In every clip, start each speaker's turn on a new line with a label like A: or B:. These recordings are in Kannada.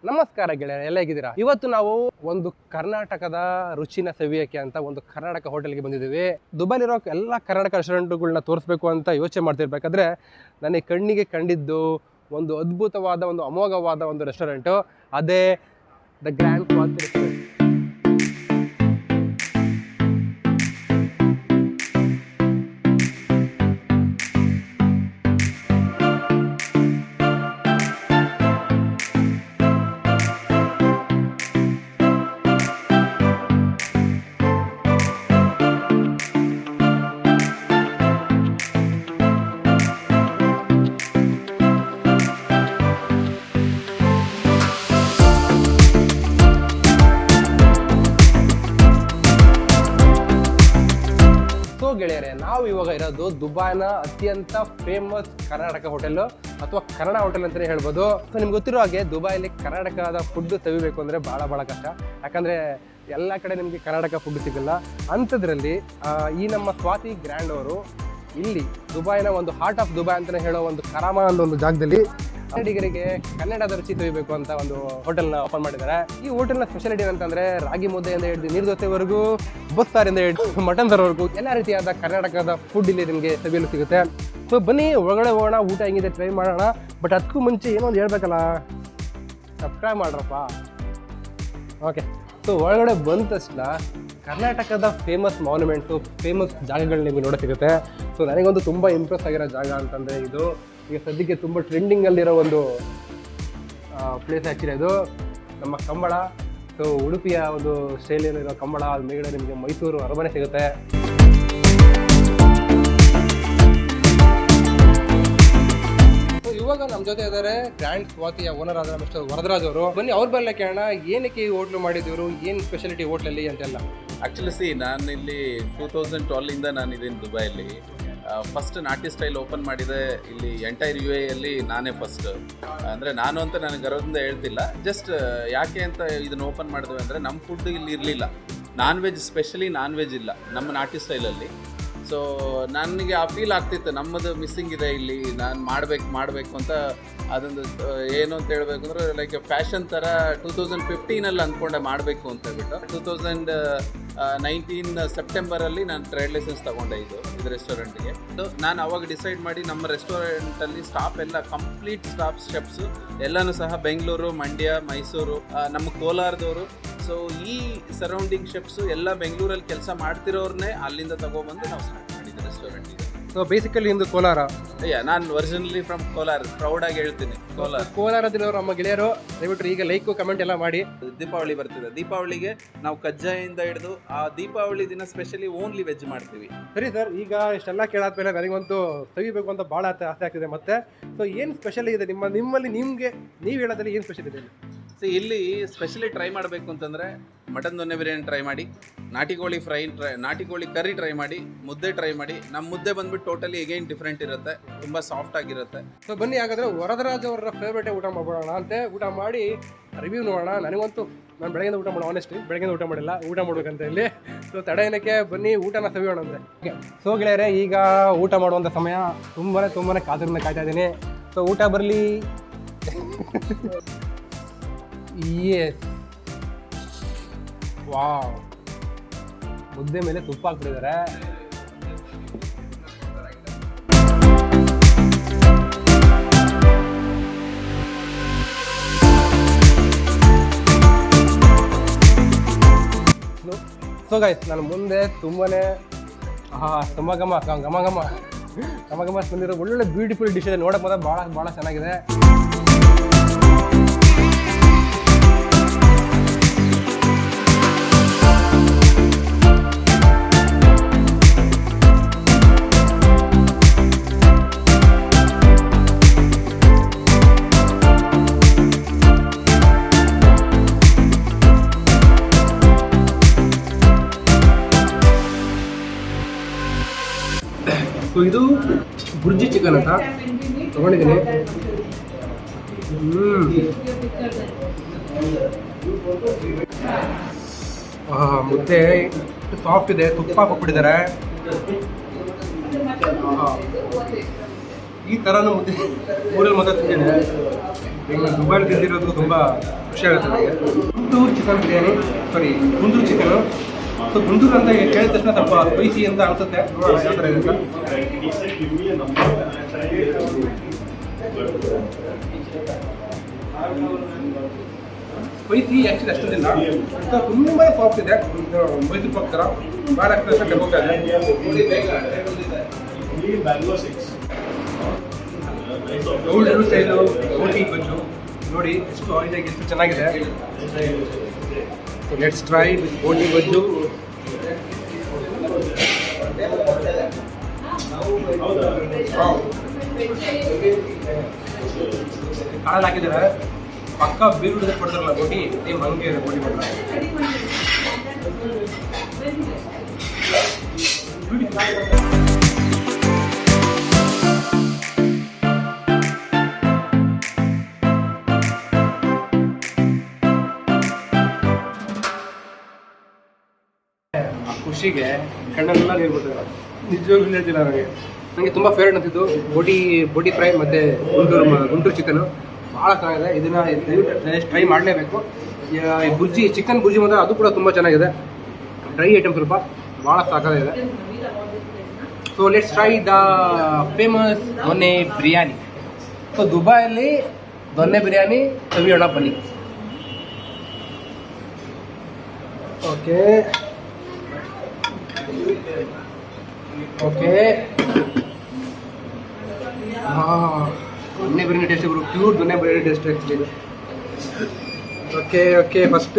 A: ನಮಸ್ಕಾರ ಗೆಳೆಯರೆ, ಎಲ್ಲ ಹೇಗಿದ್ದೀರಾ? ಇವತ್ತು ನಾವು ಒಂದು ಕರ್ನಾಟಕದ ರುಚಿನ ಸವಿಯಕ್ಕೆ ಅಂತ ಒಂದು ಕರ್ನಾಟಕ ಹೋಟೆಲ್ಗೆ ಬಂದಿದ್ದೀವಿ. ದುಬೈಲಿರೋ ಎಲ್ಲ ಕರ್ನಾಟಕ ರೆಸ್ಟೋರೆಂಟ್ಗಳನ್ನ ತೋರಿಸ್ಬೇಕು ಅಂತ ಯೋಚನೆ ಮಾಡ್ತಿರ್ಬೇಕಾದ್ರೆ ನನಗೆ ಕಣ್ಣಿಗೆ ಕಂಡಿದ್ದು ಒಂದು ಅದ್ಭುತವಾದ ಒಂದು ಅಮೋಘವಾದ ಒಂದು ರೆಸ್ಟೋರೆಂಟು, ಅದೇ ದ ಗ್ರ್ಯಾಂಡ್ ಸ್ವಾತಿ ರೆಸ್ಟೋರೆಂಟ್. ಗೆಳೆಯರೆ, ನಾವು ಇವಾಗ ಇರೋದು ದುಬೈನ ಅತ್ಯಂತ ಫೇಮಸ್ ಕರ್ನಾಟಕ ಹೋಟೆಲ್ ಅಥವಾ ಕನ್ನಡ ಹೋಟೆಲ್ ಅಂತಾನೆ ಹೇಳ್ಬೋದು. ಸೊ ನಿಮ್ಗೆ ಗೊತ್ತಿರೋ ಹಾಗೆ ದುಬೈಲಿ ಕರ್ನಾಟಕದ ಫುಡ್ ಸವಿಬೇಕು ಅಂದ್ರೆ ಬಹಳ ಕಷ್ಟ, ಯಾಕಂದ್ರೆ ಎಲ್ಲ ಕಡೆ ನಿಮಗೆ ಕರ್ನಾಟಕ ಫುಡ್ ಸಿಗಲ್ಲ. ಅಂಥದ್ರಲ್ಲಿ ಈ ನಮ್ಮ ಸ್ವಾತಿ ಗ್ರ್ಯಾಂಡ್ ಅವರು ಇಲ್ಲಿ ದುಬೈನ ಒಂದು ಹಾರ್ಟ್ ಆಫ್ ದುಬೈ ಅಂತಾನೆ ಹೇಳೋ ಒಂದು ಕರಾಮ ಅನ್ನೋ ಒಂದು ಜಾಗದಲ್ಲಿ ಕನ್ನಡಿಗರಿಗೆ ಕನ್ನಡದ ರುಚಿ ಸವಿಬೇಕು ಅಂತ ಒಂದು ಹೋಟೆಲ್ನ ಓಪನ್ ಮಾಡಿದ್ದಾರೆ. ಈ ಹೋಟೆಲ್ನ ಸ್ಪೆಷಾಲಿಟಿ ಏನಂತಂದ್ರೆ ರಾಗಿ ಮುದ್ದೆಯಿಂದ ಹಿಡಿದು ನೀರು ದೋಸೆವರೆಗೂ ಬಸ್ಸಾರಿಂದ ಹಿಡಿದು ಮಟನ್ ಸಾರ್ವರೆಗೂ ಎಲ್ಲ ರೀತಿಯಾದ ಕರ್ನಾಟಕದ ಫುಡ್ ಇಲ್ಲಿ ನಿಮಗೆ ಸವಿಯಲು ಸಿಗುತ್ತೆ. ಸೊ ಬನ್ನಿ ಒಳಗಡೆ ಹೋಗೋಣ, ಊಟ ಹೆಂಗಿದೆ ಟ್ರೈ ಮಾಡೋಣ. ಬಟ್ ಅದಕ್ಕೂ ಮುಂಚೆ ಏನೋ ಒಂದು ಹೇಳ್ಬೇಕಲ್ಲ, ಸಬ್ಸ್ಕ್ರೈಬ್ ಮಾಡ್ರಪ್ಪ. ಓಕೆ, ಸೊ ಒಳಗಡೆ ಬಂದ ತಕ್ಷಣ ಕರ್ನಾಟಕದ ಫೇಮಸ್ ಮಾನ್ಯುಮೆಂಟು, ಫೇಮಸ್ ಜಾಗಗಳು ನಿಮಗೆ ನೋಡೋ ಸಿಗುತ್ತೆ. ಸೊ ನನಗೊಂದು ತುಂಬ ಇಂಪ್ರೆಸ್ ಆಗಿರೋ ಜಾಗ ಅಂತಂದರೆ ಇದು ಈಗ ಸದ್ಯಕ್ಕೆ ತುಂಬ ಟ್ರೆಂಡಿಂಗಲ್ಲಿರೋ ಒಂದು ಪ್ಲೇಸ್ ಆ್ಯಕ್ಚುಲಿ ಅದು ನಮ್ಮ ಕಂಬಳ. ಸೊ ಉಡುಪಿಯ ಒಂದು ಶೈಲಿಯಲ್ಲಿರೋ ಕಂಬಳ, ಅದು ಮೇಲ್ಗಡೆ ನಿಮಗೆ ಮೈಸೂರು ಅರಮನೆ ಸಿಗುತ್ತೆ. ಇವಾಗ ನಮ್ಮ ಜೊತೆ ಇದ್ದಾರೆ ಗ್ರ್ಯಾಂಡ್ ಸ್ವಾತಿಯ ಓನರ್ ಆದ ಮಿಸ್ಟರ್ ವರದರಾಜ್ ಅವರು. ಬನ್ನಿ ಅವ್ರ ಬರಲ್ಲ ಕೇಳೋಣ, ಏನಕ್ಕೆ ಈ ಹೋಟ್ಲು ಮಾಡಿದ್ರು, ಏನು ಸ್ಪೆಷಾಲಿಟಿ ಹೋಟ್ಲಲ್ಲಿ ಅಂತೆಲ್ಲ.
B: ಆ್ಯಕ್ಚುಲಿ ನಾನು ಇಲ್ಲಿ 2012ಇಂದ ನಾನು ಇದ್ದೀನಿ ದುಬೈಯಲ್ಲಿ. ಫಸ್ಟ್ ನಾಟಿ ಸ್ಟೈಲ್ ಓಪನ್ ಮಾಡಿದೆ ಇಲ್ಲಿ ಎಂಟೈರ್ UAE ನಾನೇ ಫಸ್ಟ್. ಅಂದರೆ ನಾನು ಅಂತ ನನಗೆ ಗರ್ವದಿಂದ ಹೇಳ್ತಿಲ್ಲ, ಜಸ್ಟ್ ಯಾಕೆ ಅಂತ ಇದನ್ನು ಓಪನ್ ಮಾಡಿದ್ವಿ ಅಂದರೆ ನಮ್ಮ ಫುಡ್ ಇಲ್ಲಿ ಇರಲಿಲ್ಲ, non veg, specially non veg ಇಲ್ಲ ನಮ್ಮ ನಾಟಿ ಸ್ಟೈಲಲ್ಲಿ. ಸೊ ನನಗೆ ಆ ಫೀಲ್ ಆಗ್ತಿತ್ತು ನಮ್ಮದು ಮಿಸ್ಸಿಂಗ್ ಇದೆ ಇಲ್ಲಿ, ನಾನು ಮಾಡಬೇಕು ಅಂತ. ಅದೊಂದು ಏನು ಅಂತ ಹೇಳ್ಬೇಕು ಅಂದರೆ ಲೈಕ್ ಫ್ಯಾಷನ್ ಥರ 2015 ಅಂದ್ಕೊಂಡೆ ಮಾಡಬೇಕು ಅಂತ ಹೇಳ್ಬಿಟ್ಟು 2019 ಸೆಪ್ಟೆಂಬರಲ್ಲಿ ನಾನು ಟ್ರೇಡ್ ಲೈಸೆನ್ಸ್ ತೊಗೊಂಡೆ ಇದು ರೆಸ್ಟೋರೆಂಟ್ಗೆ. ಸೊ ನಾನು ಅವಾಗ ಡಿಸೈಡ್ ಮಾಡಿ ನಮ್ಮ ರೆಸ್ಟೋರೆಂಟಲ್ಲಿ ಸ್ಟಾಫ್ ಎಲ್ಲ ಕಂಪ್ಲೀಟ್ ಸ್ಟಾಫ್ ಶೆಫ್ಸು ಎಲ್ಲನೂ ಸಹ ಬೆಂಗಳೂರು, ಮಂಡ್ಯ, ಮೈಸೂರು, ನಮ್ಮ ಕೋಲಾರದವರು. ಸೊ ಈ ಸರೌಂಡಿಂಗ್ ಶೆಫ್ಸು ಎಲ್ಲ ಬೆಂಗಳೂರಲ್ಲಿ ಕೆಲಸ ಮಾಡ್ತಿರೋರನ್ನೇ ಅಲ್ಲಿಂದ ತಗೊಬಂದು ನಾವು ಸ್ಟಾರ್ಟ್ ಮಾಡಿದ್ದೆ ರೆಸ್ಟೋರೆಂಟ್.
A: ಸೊ ಬೇಸಿಕಲಿ ಇಂದು ಕೋಲಾರ.
B: ನಾನು ಒರಿಜಿನಲಿ ಫ್ರಮ್ ಕೋಲಾರ, ಪ್ರೌಡಾಗಿ ಹೇಳ್ತೀನಿ.
A: ಕೋಲಾರದಲ್ಲಿರೋ ನಮ್ಮ ಗೆಳೆಯರು ದಯವಿಟ್ಟು ಈಗ ಲೈಕು ಕಮೆಂಟ್ ಎಲ್ಲ ಮಾಡಿ.
B: ದೀಪಾವಳಿ ಬರ್ತಿದೆ, ದೀಪಾವಳಿಗೆ ನಾವು ಕಜ್ಜಾಯಿಂದ ಹಿಡಿದು ಆ ದೀಪಾವಳಿ ದಿನ ಸ್ಪೆಷಲಿ ಓನ್ಲಿ ವೆಜ್ ಮಾಡ್ತೀವಿ.
A: ಸರಿ ಸರ್, ಈಗ ಇಷ್ಟೆಲ್ಲ ಕೇಳಾದ್ಮೇಲೆ ನನಗಂತೂ ಸವಿಬೇಕು ಅಂತ ಭಾಳ ಆಸೆ ಆಗ್ತಿದೆ ಮತ್ತೆ. ಸೊ ಏನು ಸ್ಪೆಷಲ್ ಇದೆ ನಿಮ್ಮಲ್ಲಿ, ನಿಮಗೆ ನೀವು ಹೇಳೋದ್ರಲ್ಲಿ ಏನು ಸ್ಪೆಷಲ್ ಇದೆ?
B: ಸೊ ಇಲ್ಲಿ ಸ್ಪೆಷಲಿ ಟ್ರೈ ಮಾಡಬೇಕು ಅಂತಂದರೆ ಮಟನ್ ದೊನ್ನೆ ಬಿರಿಯಾನಿ ಟ್ರೈ ಮಾಡಿ, ನಾಟಿ ಕೋಳಿ ಕರಿ ಟ್ರೈ ಮಾಡಿ, ಮುದ್ದೆ ಟ್ರೈ ಮಾಡಿ. ನಮ್ಮ ಮುದ್ದೆ ಬಂದ್ಬಿಟ್ಟು ಟೋಟಲಿ ಎಗೈನ್ ಡಿಫ್ರೆಂಟ್ ಇರುತ್ತೆ, ತುಂಬ ಸಾಫ್ಟ್ ಆಗಿರುತ್ತೆ.
A: ಸೊ ಬನ್ನಿ ಹಾಗಾದರೆ ವರದರಾಜ್ ಅವರ ಫೇವ್ರೇಟೇ ಊಟ ಮಾಡ್ಬೋಣ ಅಂತೆ. ಊಟ ಮಾಡಿ ರಿವ್ಯೂ ನೋಡೋಣ. ನನಗಂತೂ ನಾನು ಬೆಳಗ್ಗೆಯಿಂದ ಊಟ ಮಾಡೋ, ಆನೆಸ್ಟ್ಲಿ ಬೆಳಗ್ಗೆಯಿಂದ ಊಟ ಮಾಡಿಲ್ಲ, ಊಟ ಮಾಡ್ಬೇಕಂತ ಇಲ್ಲಿ. ಸೊ ತಡ ಏನಕ್ಕೆ, ಬನ್ನಿ ಊಟನ ಸವಿಯೋಣ ಅಂದರೆ. ಸೊ ಗೆಳೆಯರೆ, ಈಗ ಊಟ ಮಾಡುವಂಥ ಸಮಯ. ತುಂಬಾ ಕಾತುರದಿಂದ ಕಾಯ್ತಾ ಇದ್ದೀನಿ. ಸೊ ಊಟ ಬರಲಿ. ವಾವ್, ಮುದ್ದೆ ಮೇಲೆ ತುಪ್ಪ ಹಾಕ್ಬಿಟ್ಟಿದ್ದಾರೆ. ಸೊ ಗೈಸ್, ನಾನು ಮುಂದೆ ತುಂಬಾನೇ ಘಮ ಬಂದಿರೋ ಒಳ್ಳೊಳ್ಳೆ ಬ್ಯೂಟಿಫುಲ್ ಡಿಶ್ ಇದೆ. ನೋಡಕ್ಕೆ ಮಾತ್ರ ಭಾಳ ಚೆನ್ನಾಗಿದೆ. ಸೊ ಇದು ಬುರ್ಜಿ ಚಿಕನ್ ಅಂತ ತಗೊಂಡಿದ್ದೀನಿ. ಮುದ್ದೆ ಸಾಫ್ಟ್ ಇದೆ, ತುಪ್ಪ ಹಾಕ್ಬಿಟ್ಟಿದ್ದಾರೆ. ಈ ಥರನೂ ಮುದ್ದೆ ಊರಲ್ಲಿ ಮೊದಲು ತಿಂದಿದೆ. ಈಗ ನಾನು ದುಬೈಲಿ ತಿಂದಿರೋದು ತುಂಬ ಖುಷಿ ಆಗುತ್ತೆ ನನಗೆ. Guntur chicken biryani, Guntur chicken. So Guntur ಅಂತ ಕೇಳಿದ ತಕ್ಷಣ ಸ್ವಲ್ಪ ಸ್ಪೈಸಿ ಅಂತ ಅನಿಸುತ್ತೆ. ನೋಡೋಣ ಯಾವ ಥರ ಇದೆ ಅಂತ. ಸ್ಪೈಸಿ ಆ್ಯಕ್ಚುಲಿ ಅಷ್ಟೊಂದಿಲ್ಲ, ತುಂಬ ಸಾಫ್ಟ್ ಇದೆ. ಮೈಸೂರು ಪಾಕ್ ಥರ ಭಾಳ ಹೋಗ್ತಾ ಇದೆ. ಸ್ಟೈಲು ಬೋಟಿ ಗೊಜ್ಜು ನೋಡಿ ಎಷ್ಟು ಆಯಿಲಾಗಿ ಎಷ್ಟು ಚೆನ್ನಾಗಿದೆ. ಲೆಟ್ಸ್ ಟ್ರೈ ವಿತ್ ಬೋಟಿ ಗೊಜ್ಜು. ಕಾಳಲ್ಲಿ ಹಾಕಿದ್ದಾರೆ, ಪಕ್ಕ ಬೀರುಡಿದ್ರೆ ಕೊಡ್ತಾರಲ್ಲ ಬೋಟಿ, ಸೇಮ್ ಹಂಗೆ ಇದೆ ಬೋಟಿ ಮಾತ್ರ. ಖುಷಿಗೆ ಕಣ್ಣೆಲ್ಲ ನೀರು ಬರ್ತದೆ. ನಿಜವಾಗ್ಲೂ ಹೇಳ್ತಿಲ್ಲ, ನನಗೆ ತುಂಬ ಫೇವ್ರೇಟ್ ಅಂತಿದ್ದು ಬೋಟಿ ಫ್ರೈ ಮತ್ತು ಗುಂಟೂರು ಚಿಕನು ಭಾಳ ಚೆನ್ನಾಗಿದೆ. ಇದನ್ನು ಟ್ರೈ ಮಾಡಲೇಬೇಕು. ಈ ಬುರ್ಜಿ, ಚಿಕನ್ ಬುರ್ಜಿ ಮಾತ್ರ ಅದು ಕೂಡ ತುಂಬ ಚೆನ್ನಾಗಿದೆ. ಡ್ರೈ ಐಟಮ್ ಸ್ವಲ್ಪ ಭಾಳ ಸಾಕಾಗಿದೆ. So let's try the famous ದೊನ್ನೆ ಬಿರಿಯಾನಿ. ಸೊ ದುಬೈಯಲ್ಲಿ ದೊನ್ನೆ ಬಿರಿಯಾನಿ ಸವಿಯೋಣ ಬನ್ನಿ. ಓಕೆ ದೊನ್ನೆ ಬಿರಿಯಾನಿ ಟೇಸ್ಟ್ ಬರು, ಪ್ಯೂರ್ ದೊನ್ನೆ biryani taste actually. Okay first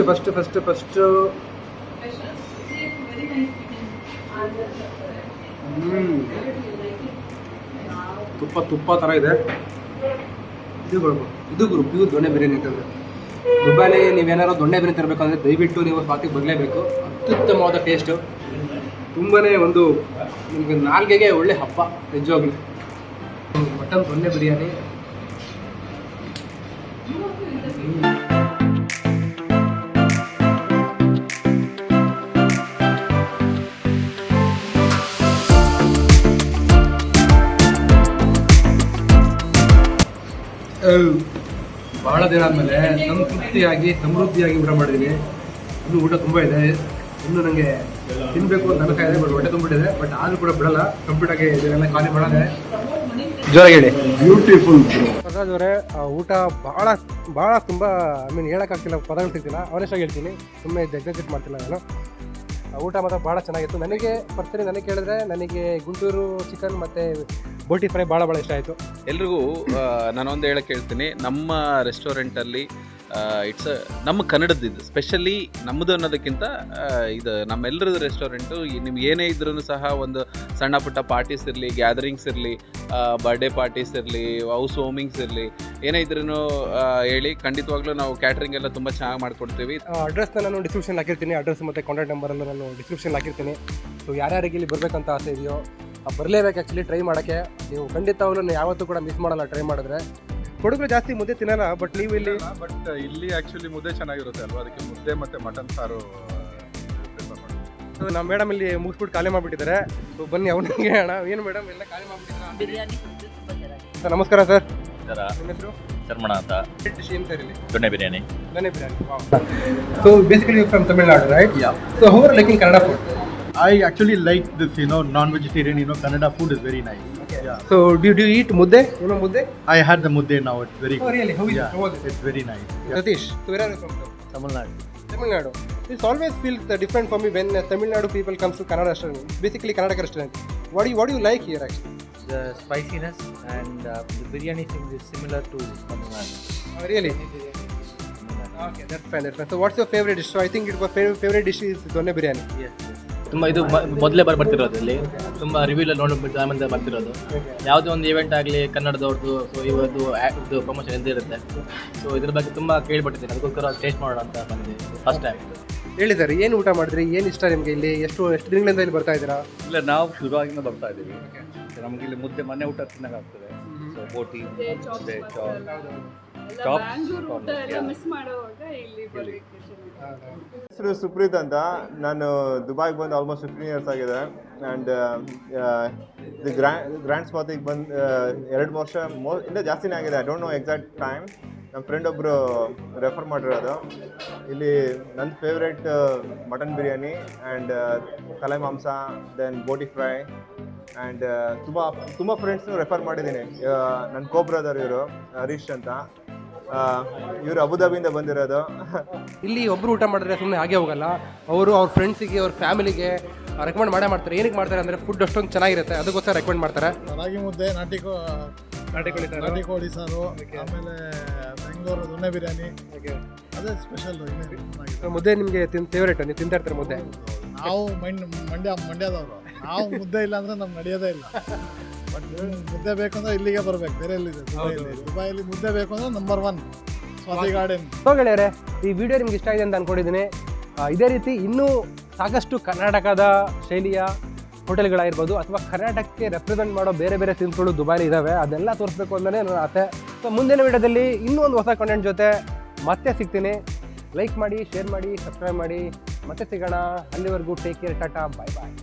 A: ತುಪ್ಪ ಥರ ಇದೆ. ಇದು ಗುರು ಪ್ಯೂರ್ ದೊನ್ನೆ ಬಿರಿಯಾನಿ ಅಂತಂದರೆ. ದುಬೈಲಿ ನೀವೇನಾದ್ರು ದೊಣ್ಣೆ ಬಿರಿಯಾನಿ ತರಬೇಕಂದ್ರೆ ದಯವಿಟ್ಟು ನೀವು ಸ್ವಾತಿಗೆ ಬರಲೇಬೇಕು. ಅತ್ಯುತ್ತಮವಾದ ಟೇಸ್ಟು, ತುಂಬಾ ಒಂದು ನಿಮಗೆ ನಾಲ್ಗೆಗೆ ಒಳ್ಳೆ ಹಬ್ಬ ನಿಜವಾಗ್ಲೂ. ಮಟನ್ ದೊನ್ನೆ ಬಿರಿಯಾನಿ ಭಾಳ ದಿನ ಆದಮೇಲೆ ಸಂತೃಪ್ತಿಯಾಗಿ ಸಮೃದ್ಧಿಯಾಗಿ ಊಟ ಮಾಡಿದ್ದೀನಿ. ಇನ್ನೂ ಊಟ ತುಂಬ ಇದೆ, ಇನ್ನೂ ನನಗೆ ತಿನ್ನಬೇಕು ಅಂತ ಅನ್ಸ್ತಾ ಇದೆ. ಬಟ್ ಹೊಟ್ಟೆ ತುಂಬಿಟ್ಟಿದೆ, ಬಟ್ ಆದರೂ ಕೂಡ ಬಿಡಲ್ಲ. ಕಂಪ್ಲೀಟ್ ಆಗಿ ಇದನ್ನೆಲ್ಲ ಖಾಲಿ ಮಾಡೋದೆ. ಜೋರಾಗಿ ಹೇಳಿ. ಬ್ಯೂಟಿಫುಲ್ ಪ್ರಸಾದ್ ಅವರೇ, ಊಟ ಭಾಳ ತುಂಬ ಹೇಳೋಕ್ಕಾಗ್ತಿಲ್ಲ, ಪದಗಳು ಸಿಗ್ತಿಲ್ಲ. ಆನೆಸ್ಟಾಗಿ ಹೇಳ್ತೀನಿ, ಸುಮ್ಮನೆ ಎಕ್ಸಿಕ್ಯೂಟ್ ಮಾಡ್ತಿಲ್ಲ ನಾನು. ಊಟ ಮಾತ್ರ ಭಾಳ ಚೆನ್ನಾಗಿತ್ತು. ನನಗೆ ಪರ್ಸನಲಿ ನನಗೆ ಕೇಳಿದ್ರೆ ನನಗೆ ಗುಂಟೂರು ಚಿಕನ್ ಮತ್ತು ಬೋಟಿ ಫ್ರೈ ಭಾಳ ಇಷ್ಟ ಆಯಿತು.
B: ಎಲ್ರಿಗೂ ನಾನೊಂದು ಹೇಳಕ್ಕೆ ಹೇಳ್ತೀನಿ, ನಮ್ಮ ರೆಸ್ಟೋರೆಂಟಲ್ಲಿ ಇಟ್ಸ್ ನಮ್ಮ ಕನ್ನಡದ್ದು ಸ್ಪೆಷಲಿ ನಮ್ಮದು ಅನ್ನೋದಕ್ಕಿಂತ ಇದು ನಮ್ಮೆಲ್ಲರದ್ದು ರೆಸ್ಟೋರೆಂಟು. ನಿಮ್ಗೆ ಏನೇ ಇದ್ರೂ ಸಹ ಒಂದು ಸಣ್ಣ ಪುಟ್ಟ ಪಾರ್ಟೀಸ್ ಇರಲಿ, ಗ್ಯಾದರಿಂಗ್ಸ್ ಇರಲಿ, ಬರ್ಡೇ ಪಾರ್ಟೀಸ್ ಇರಲಿ, ಹೌಸ್ ವಾರ್ಮಿಂಗ್ಸ್ ಇರಲಿ, ಏನೇ ಇದ್ರೂ ಹೇಳಿ, ಖಂಡಿತವಾಗ್ಲೂ ನಾವು ಕ್ಯಾಟ್ರಿಂಗ್ ಎಲ್ಲ ತುಂಬ ಚೆನ್ನಾಗಿ ಮಾಡಿಕೊಡ್ತೀವಿ.
A: ಅಡ್ರೆಸ್ನ ನಾನು ಡಿಸ್ಕ್ರಿಪ್ಷನ್ ಹಾಕಿರ್ತೀನಿ. ಅಡ್ರೆಸ್ ಮತ್ತು ಕಾಂಟ್ಯಾಕ್ಟ್ ನಂಬರನ್ನು ನಾನು ಡಿಸ್ಕ್ರಿಪ್ಷನ್ ಹಾಕಿರ್ತೀನಿ. ಸೊ ಯಾರ್ಯಾರಿಗೆ ಇಲ್ಲಿ ಬರಬೇಕಂತ ಆಸೆ ಇದೆಯೋ ಬರಲೇಬೇಕು. ಆ್ಯಕ್ಚುಲಿ ಟ್ರೈ ಮಾಡೋಕ್ಕೆ ನೀವು ಖಂಡಿತವಾಗ್ಲೂ ಯಾವತ್ತೂ ಕೂಡ ಮಿಸ್ ಮಾಡಲ್ಲ ಟ್ರೈ ಮಾಡಿದ್ರೆ. ಹುಡುಗರು ಜಾಸ್ತಿ ಮುದ್ದೆ ತಿನ್ನಲ್ಲ, ಬಟ್ ನೀವು ಇಲ್ಲಿ
C: ಇಲ್ಲಿ ಆ್ಯಕ್ಚುಲಿ ಮುದ್ದೆ ಚೆನ್ನಾಗಿರುತ್ತೆ ಅಲ್ವಾ, ಅದಕ್ಕೆ ಮುದ್ದೆ ಮತ್ತು ಮಟನ್ ಸಾರು ಪ್ರಿಫರ್ ಮಾಡ್ತೀವಿ.
A: ನಮ್ಮ ಮೇಡಮ್ ಇಲ್ಲಿ ಮುಗಿಸ್ಬಿಟ್ಟು ಖಾಲಿ ಮಾಡಿಬಿಟ್ಟಿದ್ದಾರೆ. ಸೊ ಬನ್ನಿ ಅವ್ನಿಗೆ ಹೇಳೋಣ. ಏನು ಮೇಡಮ್ ಎಲ್ಲ ಖಾಲಿ ಮಾಡಿಬಿಟ್ಟಿದ್ದಾರೆ.
D: ಬಿರಿಯಾನಿ
A: ಸರ್ ನಮಸ್ಕಾರ ಸರ್.
E: ನಿಮ್ಮ
A: ಹೆಸರು?
E: ಶರ್ಮಣ ಅಂತ.
A: ಡಿಶ್ ಏನು ಸರ್ ಇಲ್ಲಿ?
E: ದೊಣ್ಣೆ ಬಿರಿಯಾನಿ.
A: ದೊಣ್ಣೆ biryani. So basically from Tamil Nadu, right?
C: Yeah.
A: So how are liking Kannada food?
C: I actually like this, non-vegetarian, Kannada food is very nice.
A: Okay.
C: Yeah.
A: So do you eat mudde? You know mudde?
C: I had the mudde now, it's very
A: Oh
C: good.
A: really? How is
C: Yeah,
A: it? How was it?
C: it's very nice. Yeah.
A: Satish, so where are you from?
C: Tamil Nadu.
A: Tamil Nadu. It always feels different for me when Tamil Nadu people comes to Kannada restaurant. Basically Karnataka restaurant. What do you like here actually?
F: The spiciness and the biryani is similar to Tamil Nadu.
A: Oh really? Okay, that's fine. So what's your favorite dish? So I think your favorite dish is Donne Biriyani.
F: Yes. ತುಂಬ ಇದು ಮೊದಲೇ ಬರ್ತಿರೋದು ಇಲ್ಲಿ, ತುಂಬ ರಿವ್ಯೂಲ ನೋಡ್ಬಿಟ್ಟು ಆಮೇಲೆ ಬರ್ತಿರೋದು. ಯಾವುದೇ ಒಂದು ಈವೆಂಟ್ ಆಗಲಿ ಕನ್ನಡದವ್ರದ್ದು, ಸೊ ಇವತ್ತು ಇದು ಪ್ರಮೋಷನ್ ಎಂತ ಇರುತ್ತೆ. ಸೊ ಇದ್ರ ಬಗ್ಗೆ ತುಂಬ ಕೇಳ್ಬಿಟ್ಟಿದ್ದೀನಿ, ಅದಕ್ಕೋಸ್ಕರ ಟೇಸ್ಟ್ ಮಾಡೋಣ ಅಂತ ಬಂದಿದ್ದೀನಿ ಫಸ್ಟ್ ಟೈಮ್.
A: ಹೇಳಿ ಸರ್, ಏನು ಊಟ ಮಾಡಿದ್ರಿ? ಏನು ಇಷ್ಟ ನಿಮಗೆ ಇಲ್ಲಿ? ಎಷ್ಟು ದಿನಗಳಿಂದ ಇಲ್ಲಿ ಬರ್ತಾ ಇದ್ದೀರಾ?
G: ಇಲ್ಲ, ನಾವು ಶುರುವಾಗಿಂದ ಬರ್ತಾ ಇದ್ದೀವಿ. ನಮಗೆ ಇಲ್ಲಿ ಮುದ್ದೆ ಮನೆ ಊಟ ತಿನ್ನೋಕ್ಕಾಗ್ತದೆ. ಸೊ ಬೋಟಿ, ಮುದ್ದೆ, ಚಾಪ್,
H: ಹೆಸರು ಸುಪ್ರೀತ್ ಅಂತ. ನಾನು ದುಬೈಗೆ ಬಂದು ಆಲ್ಮೋಸ್ಟ್ 15 ಇಯರ್ಸ್ ಆಗಿದೆ.
D: ಆ್ಯಂಡ್ ದಿ ಗ್ರ್ಯಾಂಡ್ ಸ್ವಾತಿಗೆ ಬಂದು 2 ವರ್ಷ ಇನ್ನೂ ಜಾಸ್ತಿನೇ ಆಗಿದೆ. I don't know exact time. ನಮ್ಮ ಫ್ರೆಂಡ್ ಒಬ್ಬರು ರೆಫರ್ ಮಾಡಿರೋದು. ಇಲ್ಲಿ ನನ್ನ ಫೇವ್ರೇಟ್ ಮಟನ್ ಬಿರಿಯಾನಿ ಆ್ಯಂಡ್ ತಲೆ ಮಾಂಸ, ದೆನ್ ಬೋಟಿ ಫ್ರೈ ಆ್ಯಂಡ್ ತುಂಬ ಫ್ರೆಂಡ್ಸ್ನು ರೆಫರ್ ಮಾಡಿದ್ದೀನಿ. ನನ್ನ ಕೋ ಬ್ರದರ್ ಇವರು ಹರೀಶ್ ಅಂತ, ಇವರು ಅಬುದಾಬಿಯಿಂದ ಬಂದಿರೋದು.
A: ಇಲ್ಲಿ ಒಬ್ಬರು ಊಟ ಮಾಡಿದ್ರೆ ಸುಮ್ಮನೆ ಹಾಗೆ ಹೋಗಲ್ಲ, ಅವರು ಅವ್ರ ಫ್ರೆಂಡ್ಸಿಗೆ ಅವ್ರ ಫ್ಯಾಮಿಲಿಗೆ ರೆಕಮೆಂಡ್ ಮಾಡ್ತಾರೆ. ಏನಕ್ಕೆ ಮಾಡ್ತಾರೆ ಅಂದರೆ ಫುಡ್ ಅಷ್ಟೊಂದು ಚೆನ್ನಾಗಿರುತ್ತೆ, ಅದಕ್ಕೋಸ್ಕರ ರೆಕಮೆಂಡ್ ಮಾಡ್ತಾರೆ.
E: ರಾಗಿ ಮುದ್ದೆ, ನಾಟಿ ಕೋಳಿ ಸಾರು, ಆಮೇಲೆ ಬೆಂಗಳೂರು ದೊನ್ನೆ ಬಿರಿಯಾನಿ, ಅದೇ ಸ್ಪೆಷಲ್.
A: ಮುದ್ದೆ ನಿಮಗೆ ಫೇವ್ರೇಟ್, ನೀವು ತಿಂತಾ ಇರ್ತಾರೆ ಮುದ್ದೆ?
E: ನಾವು ಮಂಡ್ಯದವರು, ನಾವು ಮುದ್ದೆ ಇಲ್ಲ ಅಂದರೆ ನಮ್ಗೆ ನಡೆಯೋದೇ ಇಲ್ಲ. ಬಟ್ ಮುದ್ದೆ ಬೇಕು ಅಂದರೆ ಇಲ್ಲಿಗೆ ಬರಬೇಕು, ಬೇರೆ ಎಲ್ಲಿದೆ ದುಬೈಯಲ್ಲಿ ಮುದ್ದೆ ಬೇಕು ಅಂದರೆ ನಂಬರ್ 1 ಸ್ವಾತಿ ಗಾರ್ಡನ್.
A: ಗೆಳೆಯರೆ, ಈ ವಿಡಿಯೋ ನಿಮ್ಗೆ ಇಷ್ಟ ಆಗಿದೆ ಅಂತ ಅಂದ್ಕೊಂಡಿದ್ದೀನಿ. ಇದೇ ರೀತಿ ಇನ್ನೂ ಸಾಕಷ್ಟು ಕರ್ನಾಟಕದ ಶೈಲಿಯ ಹೋಟೆಲ್ಗಳಾಗಿರ್ಬೋದು ಅಥವಾ ಕರ್ನಾಟಕಕ್ಕೆ ರೆಪ್ರೆಸೆಂಟ್ ಮಾಡೋ ಬೇರೆ ಬೇರೆ ತಿನಿಸುಗಳು ದುಬೈಲಿ ಇದ್ದಾವೆ. ಅದೆಲ್ಲ ತೋರಿಸ್ಬೇಕು ಅಂತಲೇ ನನ್ನ ಆಸೆ. ಸೊ ಮುಂದಿನ ವಿಡಿಯೋದಲ್ಲಿ ಇನ್ನೂ ಒಂದು ಹೊಸ ಕಂಟೆಂಟ್ ಜೊತೆ ಮತ್ತೆ ಸಿಗ್ತೀನಿ. ಲೈಕ್ ಮಾಡಿ, ಶೇರ್ ಮಾಡಿ, ಸಬ್ಸ್ಕ್ರೈಬ್ ಮಾಡಿ. ಮತ್ತೆ ಸಿಗೋಣ. ಅಲ್ಲಿವರೆಗೂ ಟೇಕ್ ಕೇರ್, ಟಾಟಾ, ಬಾಯ್ ಬಾಯ್.